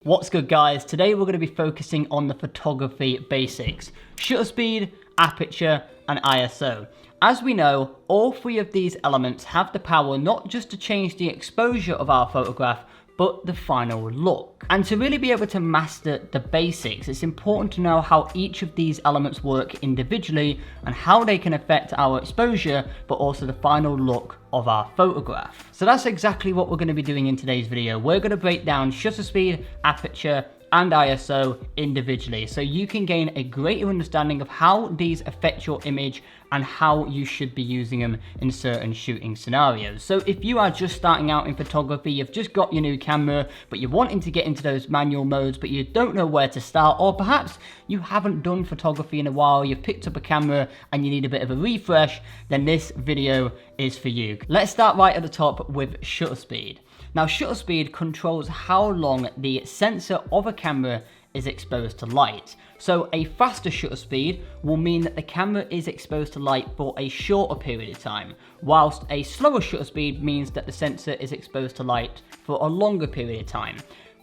What's good, guys? Today we're going to be focusing on the photography basics: shutter speed, aperture, and ISO. As we know, all three of these elements have the power not just to change the exposure of our photograph, but the final look. And to really be able to master the basics, it's important to know how each of these elements work individually and how they can affect our exposure, but also the final look of our photograph. So that's exactly what we're going to be doing in today's video. We're going to break down shutter speed, aperture, and ISO individually, so you can gain a greater understanding of how these affect your image and how you should be using them in certain shooting scenarios. So if you are just starting out in photography, you've just got your new camera, but you're wanting to get into those manual modes, but you don't know where to start, or perhaps you haven't done photography in a while, you've picked up a camera and you need a bit of a refresh, then this video is for you. Let's start right at the top with shutter speed. Now, shutter speed controls how long the sensor of a camera is exposed to light. So a faster shutter speed will mean that the camera is exposed to light for a shorter period of time, whilst a slower shutter speed means that the sensor is exposed to light for a longer period of time.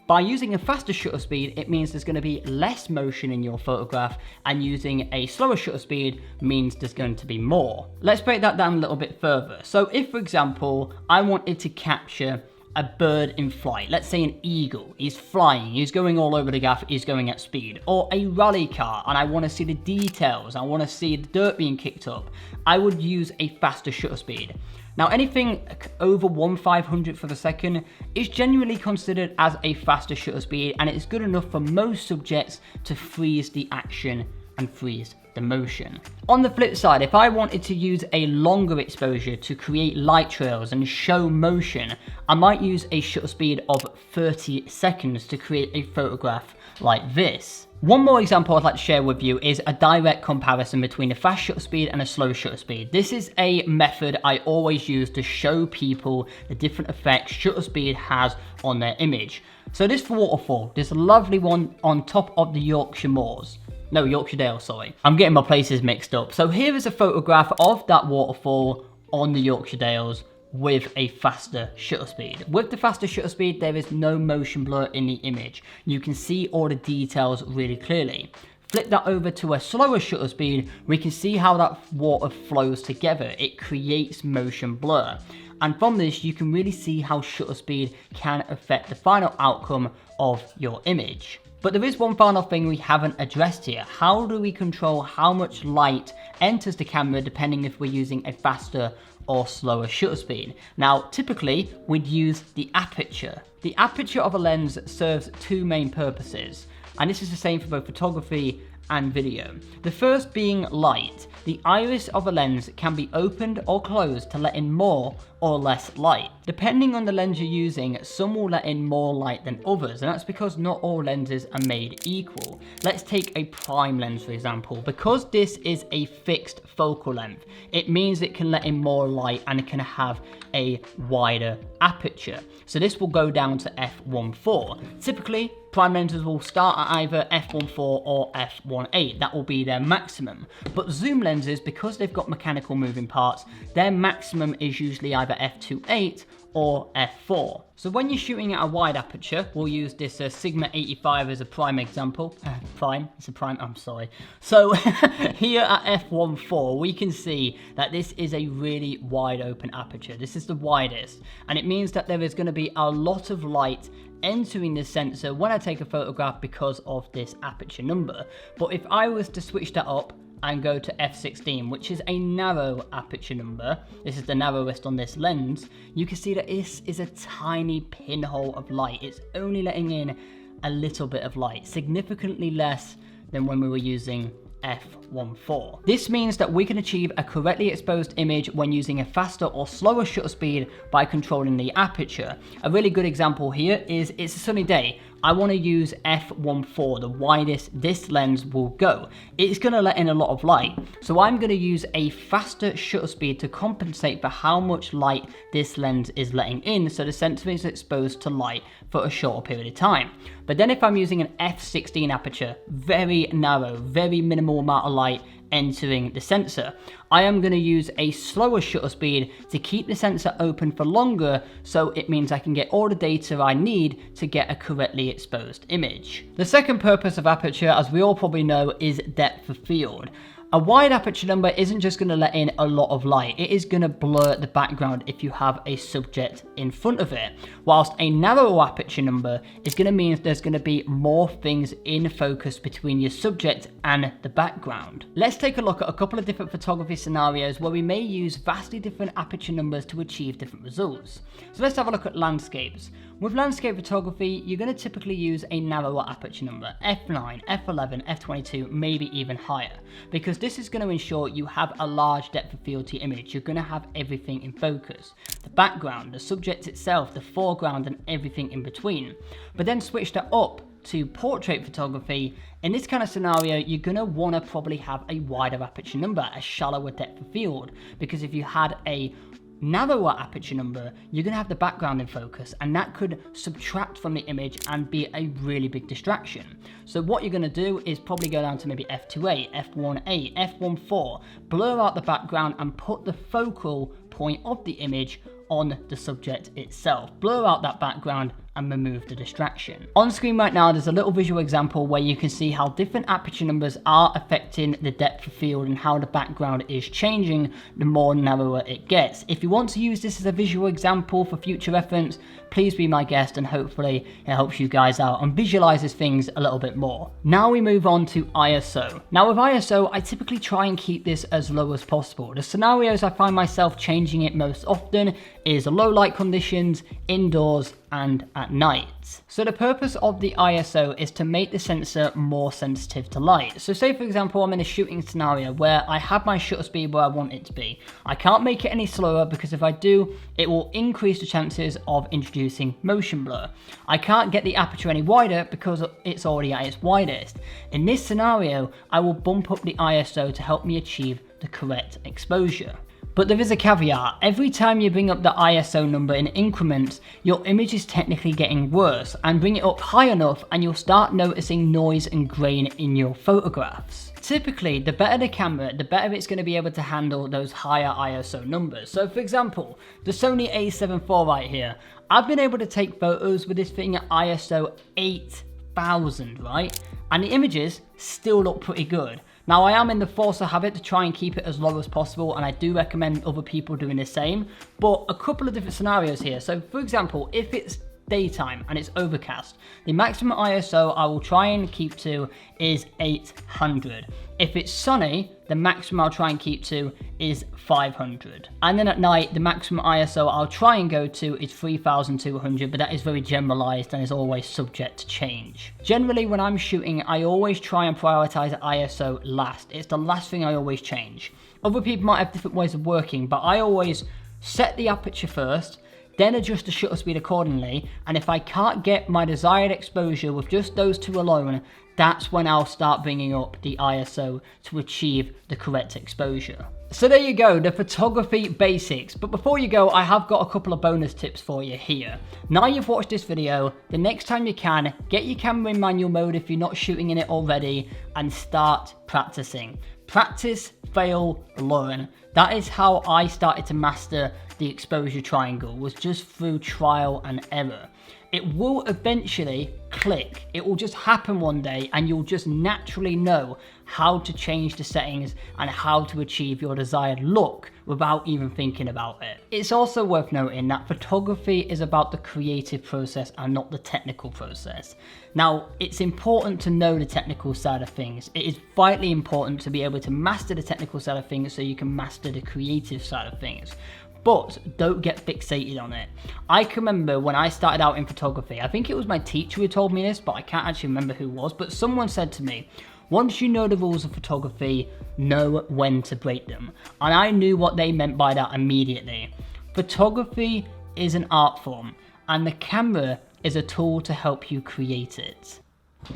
By using a faster shutter speed, it means there's going to be less motion in your photograph, and using a slower shutter speed means there's going to be more. Let's break that down a little bit further. So if, for example, I wanted to capture a bird in flight, let's say an eagle, he's flying, he's going all over the gaff, he's going at speed, or a rally car, and I want to see the details, I want to see the dirt being kicked up, I would use a faster shutter speed. Now, anything over 1/500th of a second is generally considered as a faster shutter speed, and it's good enough for most subjects to freeze the action and freeze the motion. On the flip side, if I wanted to use a longer exposure to create light trails and show motion, I might use a shutter speed of 30 seconds to create a photograph like this. One more example I'd like to share with you is a direct comparison between a fast shutter speed and a slow shutter speed. This is a method I always use to show people the different effects shutter speed has on their image. So this waterfall, this lovely one on top of the Yorkshire Moors. No, Yorkshire Dale, sorry. I'm getting my places mixed up. So here is a photograph of that waterfall on the Yorkshire Dales with a faster shutter speed. With the faster shutter speed, there is no motion blur in the image. You can see all the details really clearly. Flip that over to a slower shutter speed, we can see how that water flows together. It creates motion blur. And from this, you can really see how shutter speed can affect the final outcome of your image. But there is one final thing we haven't addressed here. How do we control how much light enters the camera depending if we're using a faster or slower shutter speed? Now, typically, we'd use the aperture. The aperture of a lens serves two main purposes, and this is the same for both photography and video. The first being light. The iris of a lens can be opened or closed to let in more or less light. Depending on the lens you're using, some will let in more light than others, and that's because not all lenses are made equal. Let's take a prime lens, for example. Because this is a fixed focal length, it means it can let in more light and it can have a wider aperture. So this will go down to f1.4. Typically, prime lenses will start at either f1.4 or f1.8. That will be their maximum. But zoom lenses, because they've got mechanical moving parts, their maximum is usually either f2.8 or f4. So when you're shooting at a wide aperture, we'll use this Sigma 85 as a prime example. I'm sorry. So here at f1.4, we can see that this is a really wide open aperture. This is the widest, and it means that there is going to be a lot of light entering the sensor when I take a photograph because of this aperture number. But if I was to switch that up and go to f16, which is a narrow aperture number, this is the narrowest on this lens, you can see that this is a tiny pinhole of light. It's only letting in a little bit of light, significantly less than when we were using f1.4. This means that we can achieve a correctly exposed image when using a faster or slower shutter speed by controlling the aperture. A really good example here is it's a sunny day. I want to use f1.4, the widest this lens will go. It's going to let in a lot of light, so I'm going to use a faster shutter speed to compensate for how much light this lens is letting in, so the sensor is exposed to light for a shorter period of time. But then if I'm using an f16 aperture, very narrow, very minimal amount of light entering the sensor. I am going to use a slower shutter speed to keep the sensor open for longer, so it means I can get all the data I need to get a correctly exposed image. The second purpose of aperture, as we all probably know, is depth of field. A wide aperture number isn't just going to let in a lot of light, it is going to blur the background if you have a subject in front of it. Whilst a narrow aperture number is going to mean there's going to be more things in focus between your subject and the background. Let's take a look at a couple of different photography scenarios where we may use vastly different aperture numbers to achieve different results. So let's have a look at landscapes. With landscape photography, you're going to typically use a narrower aperture number, f9, f11, f22, maybe even higher, because this is going to ensure you have a large depth of field to your image. You're going to have everything in focus. The background, the subject itself, the foreground, and everything in between. But then switch that up to portrait photography. In this kind of scenario, you're going to want to probably have a wider aperture number, a shallower depth of field, because if you had a narrower aperture number, you're going to have the background in focus, and that could subtract from the image and be a really big distraction. So what you're going to do is probably go down to maybe f2.8, f1.8, f1.4, blur out the background and put the focal point of the image on the subject itself. Blur out that background and remove the distraction. On screen right now, there's a little visual example where you can see how different aperture numbers are affecting the depth of field and how the background is changing the more narrower it gets. If you want to use this as a visual example for future reference, please be my guest, and hopefully it helps you guys out and visualizes things a little bit more. Now we move on to ISO. Now with ISO, I typically try and keep this as low as possible. The scenarios I find myself changing it most often is low light conditions, indoors, and at night. So the purpose of the ISO is to make the sensor more sensitive to light. So say for example, I'm in a shooting scenario where I have my shutter speed where I want it to be. I can't make it any slower, because if I do, it will increase the chances of introducing motion blur. I can't get the aperture any wider because it's already at its widest. In this scenario, I will bump up the ISO to help me achieve the correct exposure. But there is a caveat. Every time you bring up the ISO number in increments, your image is technically getting worse, and bring it up high enough and you'll start noticing noise and grain in your photographs. Typically, the better the camera, the better it's going to be able to handle those higher ISO numbers. So for example, the Sony a7 IV right here, I've been able to take photos with this thing at ISO 8000, right? And the images still look pretty good. Now I am in the force of habit to try and keep it as low as possible, and I do recommend other people doing the same, but a couple of different scenarios here. So for example, if it's daytime and it's overcast, the maximum ISO I will try and keep to is 800. If it's sunny, the maximum I'll try and keep to is 500. And then at night, the maximum ISO I'll try and go to is 3200, but that is very generalized and is always subject to change. Generally, when I'm shooting, I always try and prioritize ISO last. It's the last thing I always change. Other people might have different ways of working, but I always set the aperture first, then adjust the shutter speed accordingly, and if I can't get my desired exposure with just those two alone, that's when I'll start bringing up the ISO to achieve the correct exposure. So there you go, the photography basics. But before you go, I have got a couple of bonus tips for you here. Now you've watched this video, the next time you can, get your camera in manual mode if you're not shooting in it already, and start practicing. Practice, fail, learn. That is how I started to master the exposure triangle, was just through trial and error. It will eventually click. It will just happen one day, and you'll just naturally know how to change the settings and how to achieve your desired look without even thinking about it. It's also worth noting that photography is about the creative process and not the technical process. Now, it's important to know the technical side of things. It is vitally important to be able to master the technical side of things so you can master the creative side of things. But don't get fixated on it. I can remember when I started out in photography, I think it was my teacher who told me this, but I can't actually remember who it was, but someone said to me, once you know the rules of photography, know when to break them. And I knew what they meant by that immediately. Photography is an art form, and the camera is a tool to help you create it.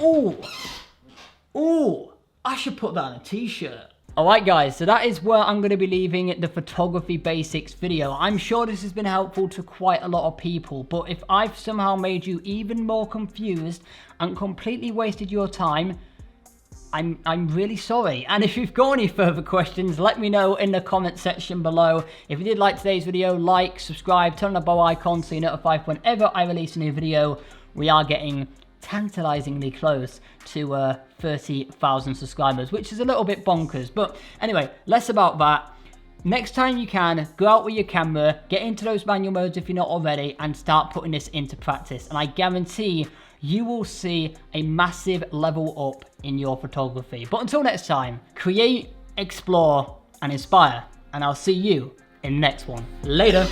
Ooh, I should put that on a t-shirt. Alright guys, so that is where I'm going to be leaving the photography basics video. I'm sure this has been helpful to quite a lot of people, but if I've somehow made you even more confused and completely wasted your time, I'm really sorry. And if you've got any further questions, let me know in the comment section below. If you did like today's video, like, subscribe, turn on the bell icon so you're notified whenever I release a new video. We are getting tantalizingly close to 30,000 subscribers, which is a little bit bonkers. But anyway, less about that. Next time you can, go out with your camera, get into those manual modes if you're not already, and start putting this into practice. And I guarantee you will see a massive level up in your photography. But until next time, create, explore, and inspire. And I'll see you in the next one. Later.